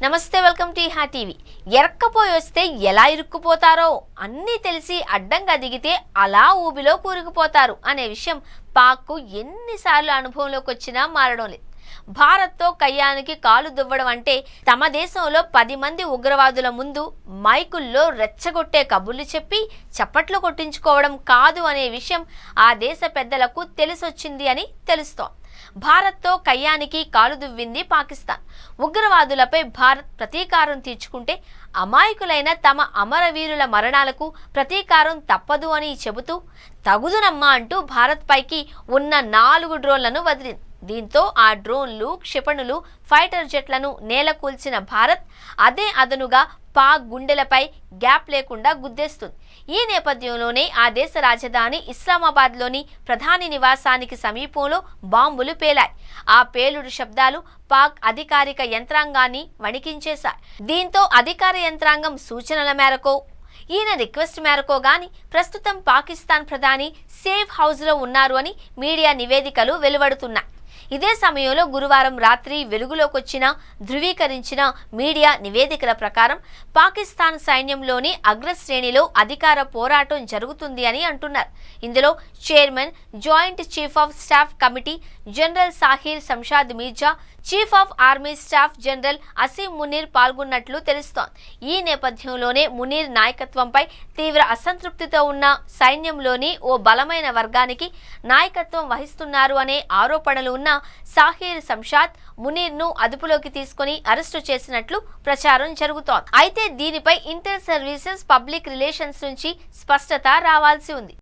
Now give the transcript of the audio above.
నమస్తే, welcome to ఇహా TV. ఎరక్కపోయి వస్తే ఎలా ఇరుక్కుపోతారో అన్నీ తెలిసి అడ్డంగా దిగితే అలా ఊబిలో కూరుకుపోతారు అనే విషయం పాక్కు ఎన్నిసార్లు అనుభవంలోకి వచ్చినా మారడం లేదు. భారత్తో కయ్యానికి కాలు దువ్వడం అంటే తమ దేశంలో 10 మంది ఉగ్రవాదుల ముందు మైకుల్లో రెచ్చగొట్టే కబుర్లు చెప్పి చప్పట్లు కొట్టించుకోవడం కాదు అనే విషయం ఆ దేశ పెద్దలకు తెలిసొచ్చింది అని తెలుస్తోంది. భారత్తో కయ్యానికి కాలు దువ్వింది పాకిస్తాన్. ఉగ్రవాదులపై భారత్ ప్రతీకారం తీర్చుకుంటే అమాయకులైన తమ అమరవీరుల మరణాలకు ప్రతీకారం తప్పదు అని చెబుతూ తగుదునమ్మా అంటూ భారత్ పైకి ఉన్న 4 డ్రోన్లను వదిలింది. దీంతో ఆ డ్రోన్లు, క్షిపణులు, ఫైటర్ జెట్లను నేలకూల్చిన భారత్ అదే అదనుగా పాక్ గుండెలపై గ్యాప్ లేకుండా గుద్దేస్తుంది. ఈ నేపథ్యంలోనే ఆ దేశ రాజధాని ఇస్లామాబాద్లోని ప్రధాని నివాసానికి సమీపంలో బాంబులు పేలాయి. ఆ పేలుడు శబ్దాలు పాక్ అధికారిక యంత్రాంగాన్ని వణికించేశాయి. దీంతో అధికార యంత్రాంగం సూచనల మేరకో, ఈయన రిక్వెస్ట్ మేరకో గాని ప్రస్తుతం పాకిస్తాన్ ప్రధాని సేఫ్ హౌస్లో ఉన్నారు అని మీడియా నివేదికలు వెలువడుతున్నాయి. ఇదే సమయంలో గురువారం రాత్రి వెలుగులోకొచ్చిన ధృవీకరించిన మీడియా నివేదికల ప్రకారం పాకిస్తాన్ సైన్యంలోని అగ్రశ్రేణిలో అధికార పోరాటం జరుగుతుంది అని అంటున్నారు. ఇందులో chairman, joint chief of staff committee general Sahir Shamshad Mirza, chief of army staff general Asim Munir పాల్గొన్నట్లు తెలుస్తోంది. ఈ నేపథ్యంలోనే మునీర్ నాయకత్వంపై తీవ్ర అసంతృప్తితో ఉన్న సైన్యంలోని ఓ బలమైన వర్గానికి నాయకత్వం వహిస్తున్నారు అనే ఆరోపణలు ఉన్న సాహిర్ శంషాద్ మునీర్ను అదుపులోకి తీసుకుని అరెస్టు చేసినట్లు ప్రచారం జరుగుతోంది. అయితే దీనిపై ఇంటర్ సర్వీసెస్ పబ్లిక్ రిలేషన్స్ నుంచి స్పష్టత రావాల్సి ఉంది.